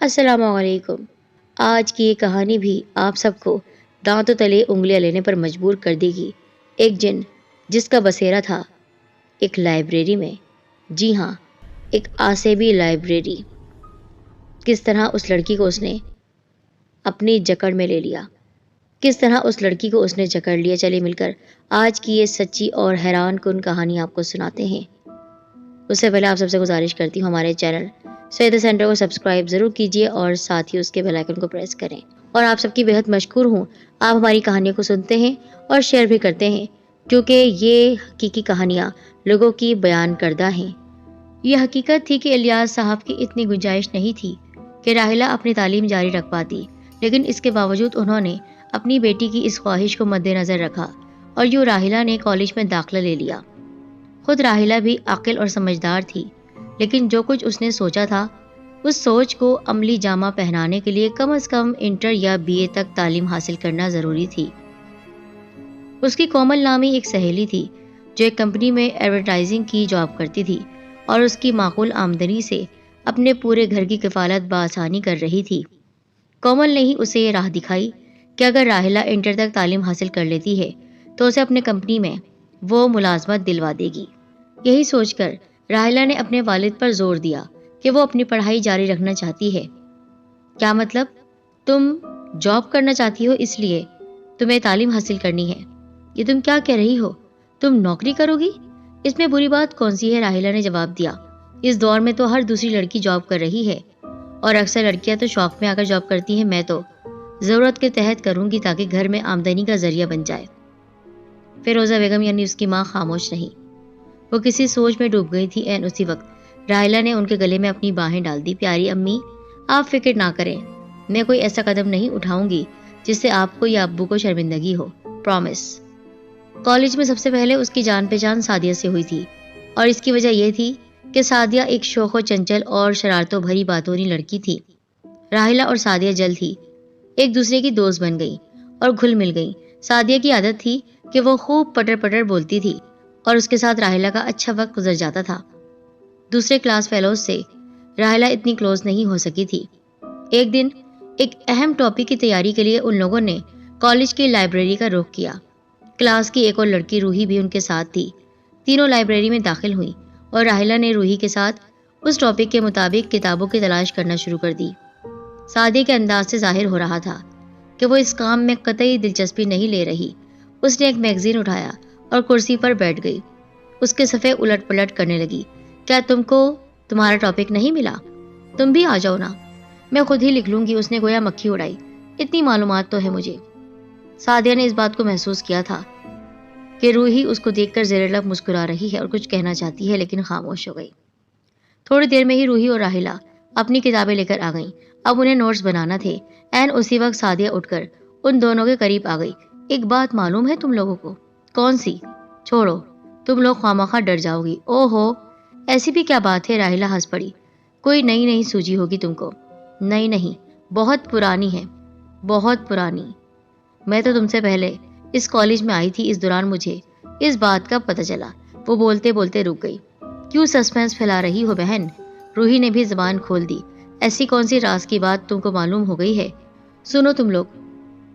السلام علیکم۔ آج کی یہ کہانی بھی آپ سب کو دانتوں تلے انگلیاں لینے پر مجبور کر دے گی۔ ایک جن جس کا بسیرا تھا ایک لائبریری میں، جی ہاں، ایک آسیبی لائبریری۔ کس طرح اس لڑکی کو اس نے اپنی جکڑ میں لے لیا، کس طرح اس لڑکی کو اس نے جکڑ لیا۔ چلے مل کر آج کی یہ سچی اور حیران کن کہانی آپ کو سناتے ہیں۔ اس سے پہلے آپ سب سے گزارش کرتی ہوں ہمارے چینل سید سینٹر کو سبسکرائب ضرور کیجیے اور ساتھ ہی اس کے بیل آئیکن کو پریس کریں۔ اور آپ سب کی بہت مشکور ہوں، آپ ہماری کہانیوں کو سنتے ہیں اور شیئر بھی کرتے ہیں، کیونکہ یہ حقیقی کہانیاں لوگوں کی بیان کردہ ہیں۔ یہ حقیقت تھی کہ الیاس صاحب کی اتنی گنجائش نہیں تھی کہ راحلہ اپنی تعلیم جاری رکھ پاتی، لیکن اس کے باوجود انہوں نے اپنی بیٹی کی اس خواہش کو مد نظر رکھا اور یوں راحلہ نے کالج میں داخلہ لے لیا۔ خود راحلہ بھی عاقل اور سمجھدار تھی، لیکن جو کچھ اس نے سوچا تھا اس سوچ کو عملی جامہ پہنانے کے لیے کم از کم انٹر یا بی اے تک تعلیم حاصل کرنا ضروری تھی۔ اس کی کومل نامی ایک سہیلی تھی جو ایک کمپنی میں ایڈورٹائزنگ کی جاب کرتی تھی اور اس کی معقول آمدنی سے اپنے پورے گھر کی کفالت بآسانی کر رہی تھی۔ کومل نے ہی اسے یہ راہ دکھائی کہ اگر راحلہ انٹر تک تعلیم حاصل کر لیتی ہے تو اسے اپنے کمپنی میں وہ ملازمت دلوا دے گی۔ یہی سوچ کر راحلہ نے اپنے والد پر زور دیا کہ وہ اپنی پڑھائی جاری رکھنا چاہتی ہے۔ کیا مطلب؟ تم جاب کرنا چاہتی ہو اس لیے تمہیں تعلیم حاصل کرنی ہے؟ یہ تم کیا کہہ رہی ہو؟ تم نوکری کرو گی؟ اس میں بری بات کون سی ہے؟ راحلہ نے جواب دیا، اس دور میں تو ہر دوسری لڑکی جاب کر رہی ہے اور اکثر لڑکیاں تو شوق میں آ کر جاب کرتی ہیں، میں تو ضرورت کے تحت کروں گی تاکہ گھر میں آمدنی کا ذریعہ بن جائے۔ فیروزہ بیگم یعنی اس کی ماں خاموش نہیں، وہ کسی سوچ میں ڈوب گئی تھی۔ این اسی وقت راحلہ نے ان کے گلے میں اپنی باہیں ڈال دی۔ پیاری امی، آپ فکر نہ کریں، میں کوئی ایسا قدم نہیں اٹھاؤں گی جس سے آپ کو یا ابو کو شرمندگی ہو، پرومس۔ کالج میں سب سے پہلے اس کی جان پہچان سعدیہ سے ہوئی تھی، اور اس کی وجہ یہ تھی کہ سعدیہ ایک شوخ و چنچل اور شرارتوں بھری باتونی لڑکی تھی۔ راحلہ اور سعدیہ جلد ہی ایک دوسرے کی دوست بن گئیں اور گھل مل گئیں۔ سعدیہ کی عادت تھی کہ وہ خوب پٹر پٹر بولتی تھی اور اس کے ساتھ راحلہ کا اچھا وقت گزر جاتا تھا۔ دوسرے کلاس فیلوز سے راحلہ اتنی کلوز نہیں ہو سکی تھی۔ ایک دن ایک اہم ٹاپک کی تیاری کے لیے ان لوگوں نے کالج کی لائبریری کا رخ کیا۔ کلاس کی ایک اور لڑکی روحی بھی ان کے ساتھ تھی۔ تینوں لائبریری میں داخل ہوئیں اور راحلہ نے روحی کے ساتھ اس ٹاپک کے مطابق کتابوں کی تلاش کرنا شروع کر دی۔ سعدیہ کے انداز سے ظاہر ہو رہا تھا کہ وہ اس کام میں قطعی دلچسپی نہیں لے رہی۔ اس نے ایک میگزین اٹھایا اور کرسی پر بیٹھ گئی۔ اس کے صفحے الٹ پلٹ کرنے لگی۔ کیا تم کو تمہارا ٹاپک نہیں ملا؟ تم بھی آ جاؤ نا، میں خود ہی لکھ لوں گی۔ اس نے گویا مکھی اڑائی، اتنی معلومات تو ہے مجھے۔ سعدیہ نے اس بات کو محسوس کیا تھا کہ روحی اس کو دیکھ کر زیر لب مسکرا رہی ہے اور کچھ کہنا چاہتی ہے لیکن خاموش ہو گئی۔ تھوڑی دیر میں ہی روحی اور راحلہ اپنی کتابیں لے کر آ گئیں۔ اب انہیں نوٹس بنانا تھے۔ این اسی وقت سعدیہ اٹھ کر ان دونوں کے قریب آ گئی۔ ایک بات معلوم ہے تم لوگوں کو؟ کون سی؟ چھوڑو، تم لوگ خواہ ڈر جاؤ گی۔ او ہو، ایسی بھی کیا بات ہے؟ راحلہ ہنس پڑی۔ کوئی نئی نہیں سوجی ہوگی تم کو؟ نئی نہیں، بہت پرانی ہے، بہت پرانی۔ میں تو تم سے پہلے اس کالج میں آئی تھی، اس دوران مجھے اس بات کا پتہ چلا۔ وہ بولتے بولتے رک گئی۔ کیوں سسپینس پھیلا رہی ہو بہن؟ روحی نے بھی زبان کھول دی۔ ایسی کون سی راز کی بات تم کو معلوم ہو گئی ہے؟ سنو تم لوگ،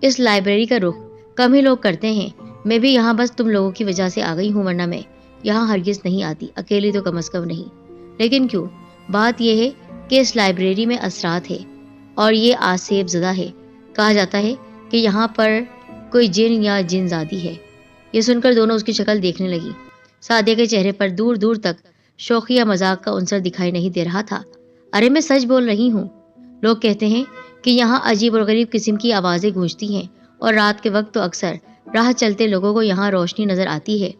اس لائبریری کا رخ کم ہی لوگ کرتے ہیں۔ میں بھی یہاں بس تم لوگوں کی وجہ سے آ گئی ہوں، ورنہ میں یہاں ہرگز نہیں آتی، اکیلی تو کم از کم نہیں۔ لیکن کیوں؟ بات یہ ہے کہ اس لائبریری میں اسرار ہے اور یہ آسیب زدہ ہے۔ کہا جاتا ہے کہ یہاں پر کوئی جن یا جن زادی ہے۔ یہ سن کر دونوں اس کی شکل دیکھنے لگی۔ سعدیہ کے چہرے پر دور دور تک شوخی یا مذاق کا عنصر دکھائی نہیں دے رہا تھا۔ ارے میں سچ بول رہی ہوں، لوگ کہتے ہیں کہ یہاں عجیب اور غریب قسم کی آوازیں گونجتی ہیں اور رات کے وقت تو اکثر راہ چلتے لوگوں کو یہاں روشنی نظر آتی ہے۔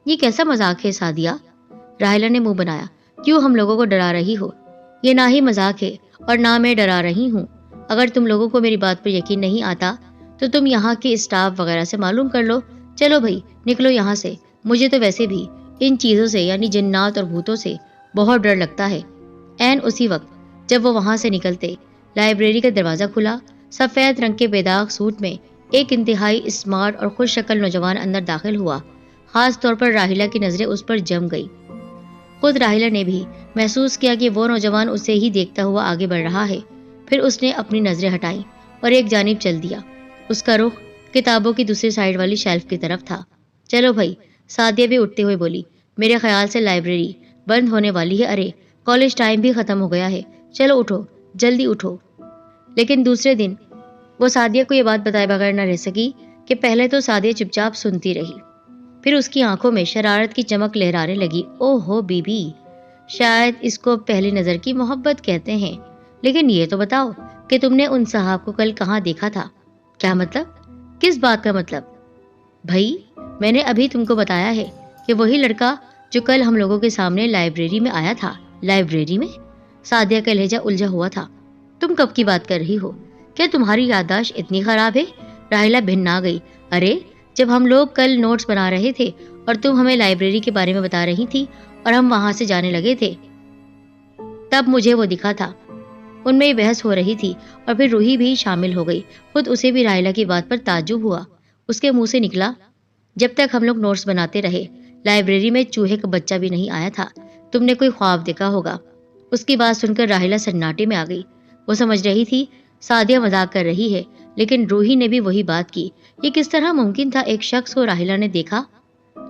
یہ کیسا مذاق ہے سعدیہ؟ راحلہ نے منہ بنایا۔ کیوں ہم لوگوں کو ڈرا رہی ہو؟ یہ نہ ہی مذاق ہے اور نہ میں ڈرا رہی ہوں۔ اگر تم لوگوں کو میری بات پر یقین نہیں آتا تو تم یہاں کے اسٹاف وغیرہ سے معلوم کر لو۔ چلو بھائی نکلو یہاں سے، مجھے تو ویسے بھی ان چیزوں سے یعنی جنات اور بھوتوں سے بہت ڈر لگتا ہے۔ این اسی وقت جب وہ وہاں سے نکلتے، لائبریری کا دروازہ کھلا۔ سفید رنگ کے بے داغ سوٹ میں ایک انتہائی اسمارٹ اور خوش شکل نوجوان اندر داخل ہوا۔ خاص طور پر راحلہ کی نظریں اس پر جم گئی۔ خود راحلہ نے بھی محسوس کیا کہ وہ نوجوان اسے ہی دیکھتا ہوا آگے بڑھ رہا ہے۔ پھر اس نے اپنی نظریں ہٹائیں اور ایک جانب چل دیا۔ اس کا رخ کتابوں کی دوسری سائڈ والی شیلف کی طرف تھا۔ چلو بھائی، سعدیہ بھی اٹھتے ہوئے بولی، میرے خیال سے لائبریری بند ہونے والی ہے۔ ارے کالج ٹائم بھی ختم ہو گیا ہے، چلو اٹھو، جلدی اٹھو۔ لیکن دوسرے دن وہ سعدیہ کو یہ بات بتائے بغیر نہ رہ سکی کہ پہلے تو سعدیہ چپ چاپ سنتی رہی، پھر اس کی آنکھوں میں شرارت کی چمک لہرانے لگی۔ او ہو بی بی، شاید اس کو پہلی نظر کی محبت کہتے ہیں، لیکن یہ تو بتاؤ کہ تم نے ان صاحب کو کل کہاں دیکھا تھا؟ کیا مطلب؟ کس بات کا مطلب؟ بھائی میں نے ابھی تم کو بتایا ہے کہ وہی لڑکا جو کل ہم لوگوں کے سامنے لائبریری میں آیا تھا۔ لائبریری میں؟ سعدیہ کا لہجہ الجھا ہوا تھا۔ تم کب کی بات کر رہی ہو؟ کیا تمہاری یادداشت اتنی خراب ہے؟ راحیلہ بھننا گئی۔ ارے جب ہم لوگ کل نوٹس بنا رہے تھے اور تم ہمیں لائبریری کے بارے میں بتا رہی تھی اور ہم وہاں سے جانے لگے تھے، تب مجھے وہ دکھا تھا۔ ان میں بحث ہو رہی تھی اور پھر روحی بھی شامل ہو گئی۔ خود اسے بھی راحیلہ کی بات پر تعجب ہوا۔ اس کے منہ سے نکلا، جب تک ہم لوگ نوٹس بناتے رہے لائبریری میں چوہے کا بچہ بھی نہیں آیا تھا، تم نے کوئی خواب دیکھا ہوگا۔ اس کی بات سن کر راحیلہ سناٹے میں آ گئی۔ وہ سمجھ رہی تھی سعدیہ مذاق کر رہی ہے، لیکن روحی نے بھی وہی بات کی۔ یہ کس طرح ممکن تھا ایک شخص کو راحیلہ نے دیکھا؟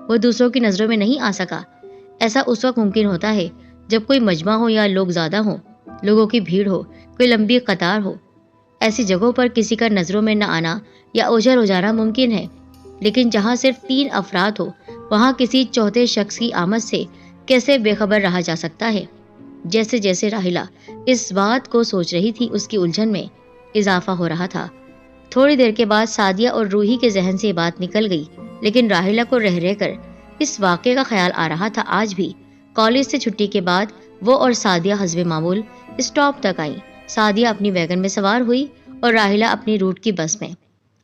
وہ دوسروں کی نظروں میں نہیں آ سکا۔ ایسا اس وقت ممکن ہوتا ہے جب کوئی مجمع ہو یا لوگ زیادہ ہوں، لوگوں کی بھیڑ ہو، کوئی لمبی قطار ہو۔ ایسی جگہوں پر کسی کا نظروں میں نہ آنا یا اوجھل ہو جانا ممکن ہے، لیکن جہاں صرف 3 افراد ہو، وہاں کسی چوتھے شخص کی آمد سے کیسے بے خبر رہا جا سکتا ہے؟ جیسے جیسے راحیلہ اس بات کو سوچ رہی تھی، اس کی الجھن میں اضافہ ہو رہا تھا۔ تھوڑی دیر کے بعد سعدیہ اور روحی کے ذہن سے یہ بات نکل گئی، لیکن راحیلہ کو رہ رہ کر اس واقعے کا خیال آ رہا تھا۔ آج بھی کالج سے چھٹی کے بعد وہ اور سعدیہ حسب معمول اسٹاپ تک آئیں۔ سعدیہ اپنی ویگن میں سوار ہوئی اور راحیلہ اپنی روٹ کی بس میں۔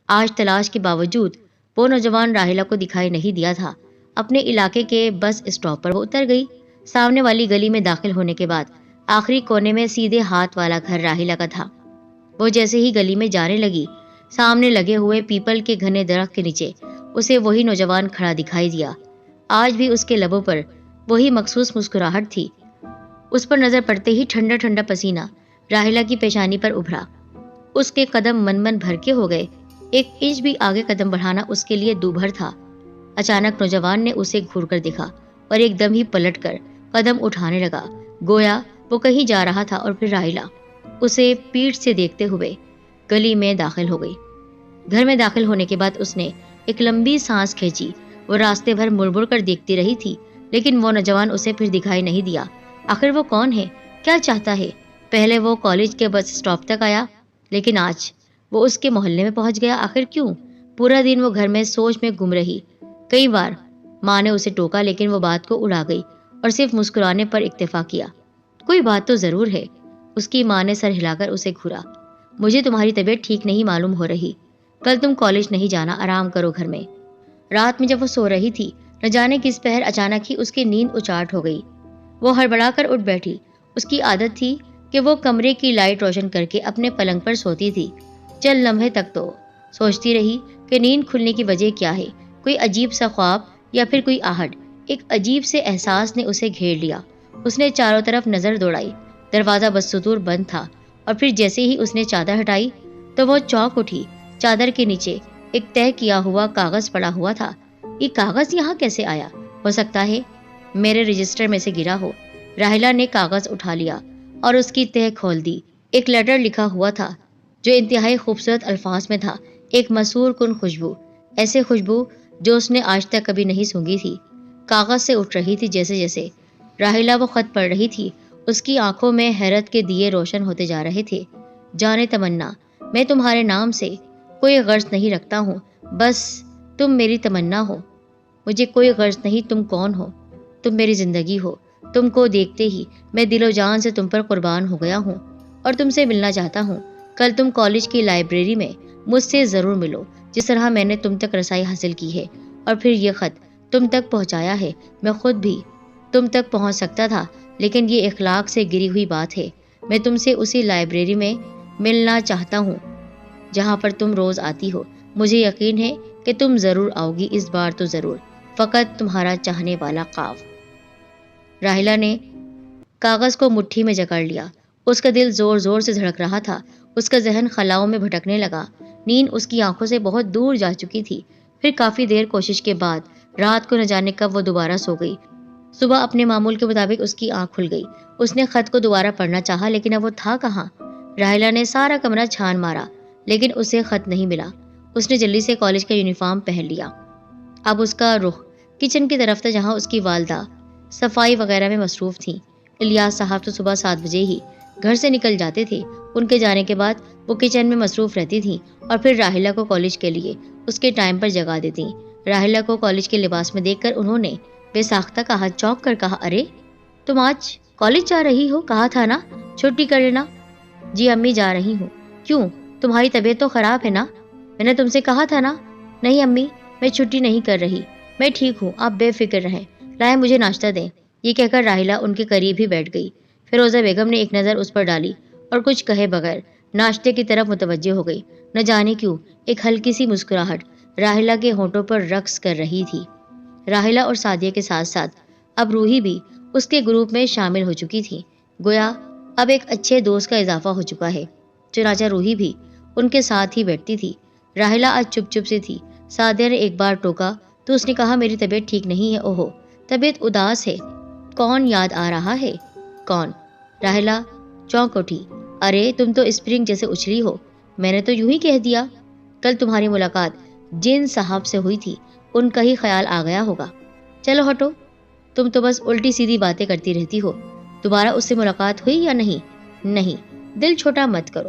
آج تلاش کے باوجود وہ نوجوان راحیلہ کو دکھائی نہیں دیا تھا۔ اپنے علاقے کے بس اسٹاپ پر وہ اتر گئی۔ سامنے والی گلی میں داخل ہونے کے بعد آخری کونے میں سیدھے ہاتھ والا گھر راحیلہ کا تھا۔ وہ جیسے ہی گلی میں جانے لگی، سامنے لگے ہوئے پیپل کے گھنے درخت کے نیچے اسے وہی نوجوان کھڑا دکھائی دیا۔ آج بھی اس کے لبوں پر وہی مخصوص مسکراہٹ تھی۔ اس پر نظر پڑتے ہی ٹھنڈا ٹھنڈا پسینہ راحیلہ کی پیشانی پر ابھرا۔ اس کے قدم من بھر کے ہو گئے۔ 1 انچ بھی آگے قدم بڑھانا اس کے لیے دوبھر تھا۔ اچانک نوجوان نے اسے گھور کر دیکھا اور ایک دم ہی پلٹ کر قدم اٹھانے لگا، گویا وہ کہیں جا رہا تھا، اور پھر راحیلہ اسے پیٹھ سے دیکھتے ہوئے گلی میں داخل ہو گئی۔ گھر میں داخل ہونے کے بعد اس نے ایک لمبی سانس کھینچی۔ وہ راستے بھر مڑ مڑ کر دیکھتی رہی تھی، لیکن وہ نوجوان اسے پھر دکھائی نہیں دیا۔ آخر وہ کون ہے؟ کیا چاہتا ہے؟ پہلے وہ کالج کے بس اسٹاپ تک آیا، لیکن آج وہ اس کے محلے میں پہنچ گیا۔ آخر کیوں؟ پورا دن وہ گھر میں سوچ میں گم رہی۔ کئی بار ماں نے اسے ٹوکا، لیکن وہ بات کو اڑا گئی اور صرف مسکرانے پر اکتفا کیا۔ کوئی بات تو ضرور ہے۔ اس کی ماں نے سر ہلا کر اسے گھورا۔ مجھے تمہاری طبیعت ٹھیک نہیں معلوم ہو رہی، کل تم کالج نہیں جانا، آرام کرو گھر میں۔ رات میں جب وہ سو رہی تھی، نہ جانے کس پہر اچانک ہی اس کی نیند اچاٹ ہو گئی۔ وہ ہڑبڑا کر اٹھ بیٹھی۔ اس کی عادت تھی کہ وہ کمرے کی لائٹ روشن کر کے اپنے پلنگ پر سوتی تھی۔ چند لمحے تک تو سوچتی رہی کہ نیند کھلنے کی وجہ کیا ہے، کوئی عجیب سا خواب یا پھر کوئی آہٹ۔ ایک عجیب سے احساس نے اسے گھیر لیا۔ اس نے چاروں طرف نظر دوڑائی، دروازہ بدستور بند تھا، اور پھر جیسے ہی اس نے چادر ہٹائی تو وہ چونک اٹھی۔ چادر کے نیچے ایک طے کیا ہوا کاغذ پڑا ہوا تھا۔ یہ کاغذ یہاں کیسے آیا؟ ہو سکتا ہے میرے رجسٹر میں سے گرا ہو۔ راحیلہ نے کاغذ اٹھا لیا اور اس کی تہ کھول دی۔ ایک لیٹر لکھا ہوا تھا جو انتہائی خوبصورت الفاظ میں تھا، ایک مسحور کن خوشبو، ایسے خوشبو جو اس نے آج تک کبھی نہیں سونگھی تھی، کاغذ سے اٹھ رہی تھی۔ جیسے جیسے راحیلہ وہ خط پڑھ رہی تھی، اس کی آنکھوں میں حیرت کے دیے روشن ہوتے جا رہے تھے۔ جانے تمنا، میں تمہارے نام سے کوئی غرض نہیں رکھتا ہوں، بس تم میری تمنا ہو۔ مجھے کوئی غرض نہیں تم کون ہو، تم میری زندگی ہو۔ تم کو دیکھتے ہی میں دل و جان سے تم پر قربان ہو گیا ہوں اور تم سے ملنا چاہتا ہوں۔ کل تم کالج کی لائبریری میں مجھ سے ضرور ملو، جس طرح میں نے تم تک رسائی حاصل کی ہے اور پھر یہ خط تم تک پہنچایا ہے۔ میں خود بھی تم تک پہنچ سکتا تھا، لیکن یہ اخلاق سے گری ہوئی بات ہے۔ میں تم سے اسی لائبریری میں ملنا چاہتا ہوں جہاں پر تم روز آتی ہو۔ مجھے یقین ہے کہ تم ضرور آؤ گی، اس بار تو ضرور۔ فقط تمہارا چاہنے والا قاف۔ راحیلہ نے کاغذ کو مٹھی میں جکڑ لیا۔ اس کا دل زور زور سے دھڑک رہا تھا، اس کا ذہن خلاؤں میں بھٹکنے لگا، نیند اس کی آنکھوں سے بہت دور جا چکی تھی۔ پھر کافی دیر کوشش کے بعد رات کو نہ جانے کب وہ دوبارہ سو گئی۔ صبح اپنے معمول کے مطابق اس کی آنکھ کھل گئی۔ اس نے خط کو دوبارہ پڑھنا چاہا لیکن اب وہ تھا کہاں؟ راحیلہ نے سارا کمرہ چھان مارا لیکن اسے خط نہیں ملا۔ اس نے جلدی سے کالج کا یونیفارم پہن لیا۔ اب اس کا رخ کچن کی طرف تھا جہاں اس کی والدہ صفائی وغیرہ میں مصروف تھیں۔ الیاس صاحب تو صبح 7 بجے ہی گھر سے نکل جاتے تھے۔ ان کے جانے کے بعد وہ کچن میں مصروف رہتی تھیں اور پھر راحیلہ کو کالج کے لیے اس کے ٹائم پر جگا دیتی۔ راحیلہ کو کالج کے لباس میں دیکھ کر انہوں نے بے ساختہ کہا، چونک کر کہا، ارے تم آج کالج جا رہی ہو؟ کہا تھا نا چھٹی کر لینا۔ جی امی جا رہی ہوں۔ کیوں؟ تمہاری طبیعت تو خراب ہے نا؟ میں نے تم سے کہا تھا نا۔ نہیں امی، میں چھٹی نہیں کر رہی، میں ٹھیک ہوں، آپ بے فکر رہیں، لائیں مجھے ناشتہ دیں۔ یہ کہہ کر راحیلہ ان کے قریب ہی بیٹھ گئی۔ فیروزہ بیگم نے ایک نظر اس پر ڈالی اور کچھ کہے بغیر ناشتے کی طرف متوجہ ہو گئی۔ نہ جانے کیوں ایک ہلکی سی مسکراہٹ راحیلہ کے ہونٹوں پر رقص کر رہی تھی۔ راحیلہ اور سعدیہ کے ساتھ ساتھ اب روحی بھی اس کے گروپ میں شامل ہو چکی تھی۔ گویا اب ایک اچھے دوست کا اضافہ ہو چکا ہے۔ چنانچہ روحی بھی ان کے ساتھ ہی بیٹھتی تھی۔ راحیلہ آج چپ چپ سے تھی۔ سعدیہ نے ایک بار ٹوکا تو اس نے کہا، میری طبیعت ٹھیک نہیں ہے۔ اوہو، طبیعت اداس ہے؟ کون یاد آ رہا ہے؟ کون؟ راحیلہ چونک اٹھی۔ ارے تم تو اسپرنگ جیسے اچھلی ہو، میں نے تو یوں ہی کہہ دیا۔ کل تمہاری ملاقات جن صاحب سے ہوئی تھی، ان کا ہی خیال آ گیا ہوگا۔ چلو ہٹو، تم تو بس الٹی سیدھی باتیں کرتی رہتی ہو۔ دوبارہ اس سے ملاقات ہوئی یا نہیں؟ نہیں، دل چھوٹا مت کرو،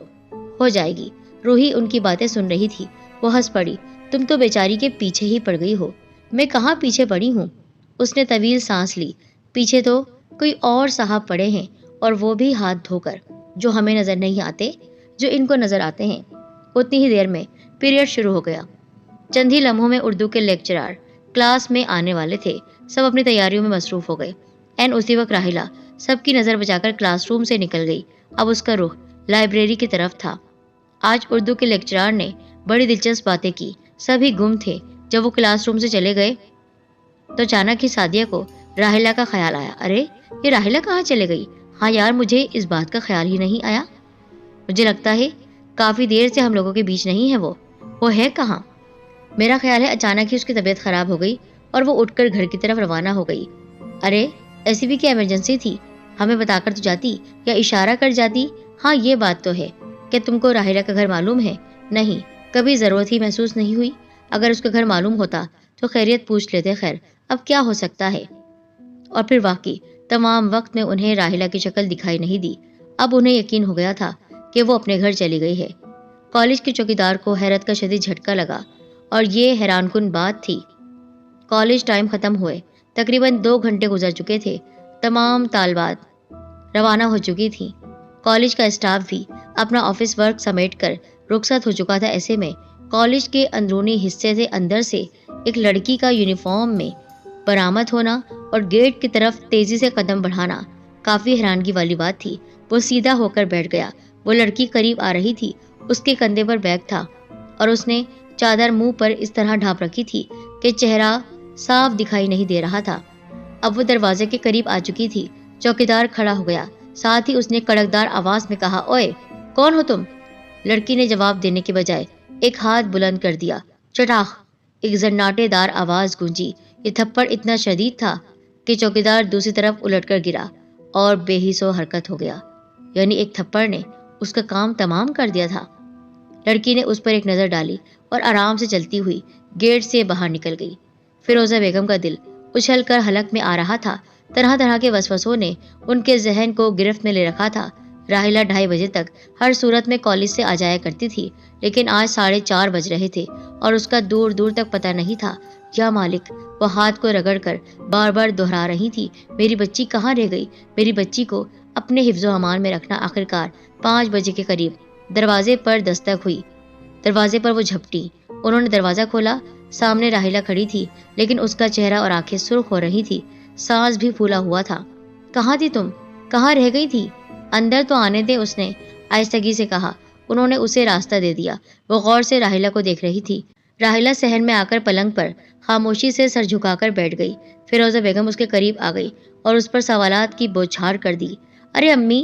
ہو جائے گی۔ روحی ان کی باتیں سن رہی تھی۔ وہ ہنس پڑی، تم تو بیچاری کے پیچھے ہی پڑ گئی ہو۔ میں کہاں پیچھے پڑی ہوں؟ اس نے طویل سانس لی۔ پیچھے تو کوئی اور صاحب پڑے ہیں، اور وہ بھی ہاتھ دھو کر، جو ہمیں نظر نہیں آتے، جو ان کو نظر آتے ہیں۔ اتنی ہی دیر میں پیریڈ شروع ہو گیا۔ چند ہی لمحوں میں اردو کے لیکچرار کلاس میں آنے والے تھے۔ سب اپنی تیاریوں میں مصروف ہو گئے۔ اسی وقت راحیلہ سب کی نظر بچا کر کلاس روم سے نکل گئی۔ اب اس کا رخ لائبریری کی طرف تھا۔ آج اردو کے لیکچرار نے بڑی دلچسپ باتیں کی۔ سبھی گم تھے۔ جب وہ کلاس روم سے چلے گئے تو اچانک ہی سعدیہ کو راحیلہ کا خیال آیا۔ ارے یہ راحیلہ کہاں چلے گئی؟ ہاں یار، مجھے اس بات کا خیال ہی نہیں آیا۔ مجھے لگتا ہے کافی دیر سے ہم لوگوں کے بیچ نہیں ہے۔ وہ ہے کہاں؟ میرا خیال ہے اچانک ہی اس کی طبیعت خراب ہو گئی اور وہ اٹھ کر گھر کی طرف روانہ ہو گئی۔ ارے ایسی بھی کیا ایمرجنسی تھی؟ ہمیں بتا کر تو جاتی یا اشارہ کر جاتی۔ ہاں یہ بات تو ہے۔ کیا تم کو راحیلہ کا گھر معلوم ہے؟ نہیں، کبھی ضرورت ہی محسوس نہیں ہوئی۔ اگر اس کا گھر معلوم ہوتا تو خیریت پوچھ لیتے۔ خیر اب کیا ہو سکتا ہے۔ اور پھر واقعی تمام وقت میں انہیں راحیلہ کی شکل دکھائی نہیں دی۔ اب انہیں یقین ہو گیا تھا کہ وہ اپنے گھر چلی گئی ہے۔ کالج کے چوکیدار کو حیرت کا شدید جھٹکا لگا اور یہ حیران کن بات تھی۔ کالج ٹائم ختم ہوئے تقریباً 2 گھنٹے گزر چکے تھے۔ تمام طالبات روانہ ہو چکی تھیں۔ کالج کا اسٹاف بھی اپنا آفس ورک سمیٹ کر رخصت ہو چکا تھا۔ ایسے میں کالج کے اندرونی حصے سے اندر سے ایک لڑکی کا یونیفارم میں برآمد ہونا اور گیٹ کی طرف تیزی سے قدم بڑھانا کافی حیرانگی والی بات تھی۔ وہ سیدھا ہو کر بیٹھ گیا۔ وہ لڑکی قریب آ رہی تھی۔ اس کے کندھے پر بیگ تھا اور اس نے چادر منہ پر اس طرح ڈھانپ رکھی تھی کہ چہرہ صاف دکھائی نہیں دے رہا تھا۔ اب وہ دروازے کے قریب آ چکی تھی۔ چوکیدار کھڑا ہو گیا۔ ساتھ ہی اس نے کڑکدار آواز میں کہا، اوئے کون ہو تم؟ لڑکی نے جواب دینے کے بجائے ایک ہاتھ بلند کر دیا۔ چٹاخ ایک زناٹے دار آواز گونجی۔ یہ تھپڑ اتنا شدید تھا کہ چوکیدار دوسری طرف الٹ کر گرا اور بے حس و حرکت ہو گیا۔ یعنی ایک تھپڑ نے اس کا کام تمام کر دیا تھا۔ لڑکی نے اس پر ایک نظر ڈالی اور آرام سے چلتی ہوئی گیٹ سے باہر نکل گئی۔ فیروزہ بیگم کا دل اچھل کر حلق میں آ رہا تھا۔ طرح طرح کے وسوسوں نے ان کے ذہن کو گرفت میں لے رکھا تھا۔ راحیلہ 2:30 بجے تک ہر صورت میں کالج سے آ جایا کرتی تھی، لیکن آج 4:30 بج رہے تھے اور اس کا دور دور تک پتہ نہیں تھا۔ یا مالک، وہ ہاتھ کو رگڑ کر بار بار دہرا رہی تھی، میری بچی کہاں رہ گئی؟ میری بچی کو اپنے حفظ و امان میں رکھنا۔ آخرکار 5 بجے کے قریب دروازے پر دستک ہوئی۔ دروازے پر وہ جھپٹی۔ انہوں نے دروازہ کھولا۔ سامنے راحیلہ کھڑی تھی، لیکن اس کا چہرہ اور آنکھیں سرخ ہو رہی تھی، سانس بھی پھولا ہوا تھا۔ کہاں تھی تم؟ کہاں رہ گئی تھی؟ اندر تو آنے دے، اس نے آہستگی سے کہا۔ انہوں نے اسے راستہ دے دیا۔ وہ غور سے راحیلہ کو دیکھ رہی تھی۔ راحیلہ صحن میں آ کر پلنگ پر خاموشی سے سر جھکا کر بیٹھ گئی۔ فیروزہ بیگم اس کے قریب آ گئی اور اس پر سوالات کی بوچھار کر دی۔ ارے امی،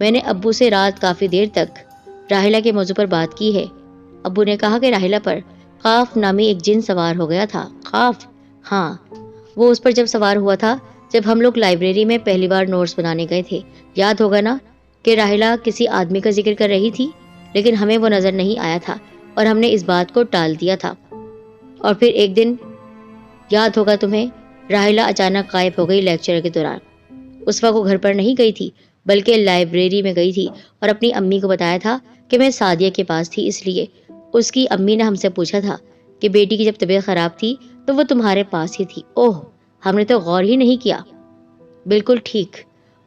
میں نے ابو سے رات کافی دیر تک راحلہ کے موضوع پر بات کی ہے۔ ابو نے کہا کہ راحلہ پر قاف نامی ایک جن سوار ہو گیا تھا۔ قاف؟ ہاں، وہ اس پر جب سوار ہوا تھا جب ہم لوگ لائبریری میں پہلی بار نوٹس بنانے گئے تھے۔ یاد ہوگا نا کہ راحلہ کسی آدمی کا ذکر کر رہی تھی، لیکن ہمیں وہ نظر نہیں آیا تھا اور ہم نے اس بات کو ٹال دیا تھا۔ اور پھر ایک دن، یاد ہوگا تمہیں، راحلہ اچانک غائب ہو گئی لیکچر کے دوران۔ اس وقت وہ گھر پر نہیں گئی تھی بلکہ لائبریری میں گئی تھی اور اپنی امی کو بتایا تھا کہ میں سعدیہ کے پاس تھی، اس لیے اس کی امی نے ہم سے پوچھا تھا کہ بیٹی کی جب طبیعت خراب تھی تو وہ تمہارے پاس ہی تھی۔ اوہ، ہم نے تو غور ہی نہیں کیا۔ بالکل ٹھیک،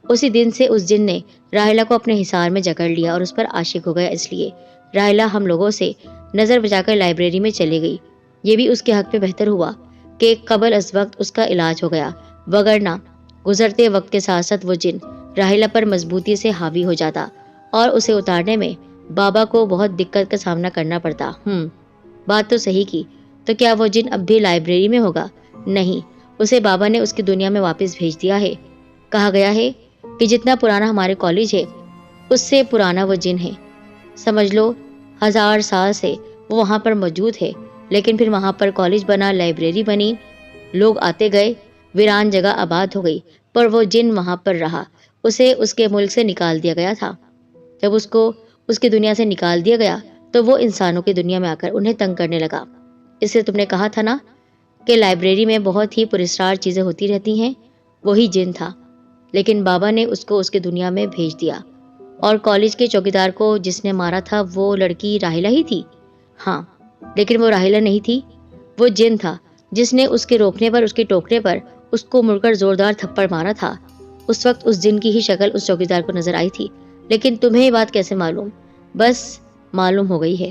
اسی دن سے اس جن نے راحلہ کو اپنے حصار میں جکڑ لیا اور اس پر عاشق ہو گیا، اس لیے راحلہ ہم لوگوں سے نظر بچا کر لائبریری میں چلے گئی۔ یہ بھی اس کے حق میں بہتر ہوا کہ قبل از وقت اس کا علاج ہو گیا، وگرنہ گزرتے وقت کے ساتھ ساتھ وہ جن راحلہ پر مضبوطی سے حاوی ہو جاتا اور اسے اتارنے میں بابا کو بہت دقت کا سامنا کرنا پڑتا۔ بات تو صحیح کی، تو کیا وہ جن اب بھی لائبریری میں ہوگا؟ نہیں، اسے بابا نے اس کی دنیا میں واپس بھیج دیا ہے۔ کہا گیا ہے کہ جتنا پرانا ہمارے کالج ہے اس سے پرانا وہ جن ہے۔ سمجھ لو 1000 سال سے وہ وہاں پر موجود ہے، لیکن پھر وہاں پر کالج بنا، لائبریری بنی، لوگ آتے گئے، ویران جگہ آباد ہو گئی، پر وہ جن وہاں پر رہا۔ اسے اس کے ملک سے نکال دیا گیا تھا۔ جب اس کو اس کی دنیا سے نکال دیا گیا تو وہ انسانوں کی دنیا میں آ کر انہیں تنگ کرنے لگا۔ اس سے تم نے کہا تھا نا کہ لائبریری میں بہت ہی پراسرار چیزیں ہوتی رہتی ہیں، وہی جن تھا، لیکن بابا نے اس کو اس کی دنیا میں بھیج دیا۔ اور کالج کے چوکیدار کو جس نے مارا تھا وہ لڑکی راحلہ ہی تھی؟ ہاں، لیکن وہ راحلہ نہیں تھی، وہ جن تھا جس نے اس کے روکنے پر، اس کے ٹوکنے پر اس کو مڑ کر زوردار تھپڑ مارا تھا۔ اس وقت اس جن کی ہی شکل اس چوکیدار کو نظر آئی تھی، لیکن تمہیں یہ بات کیسے معلوم؟ بس معلوم ہو گئی ہے۔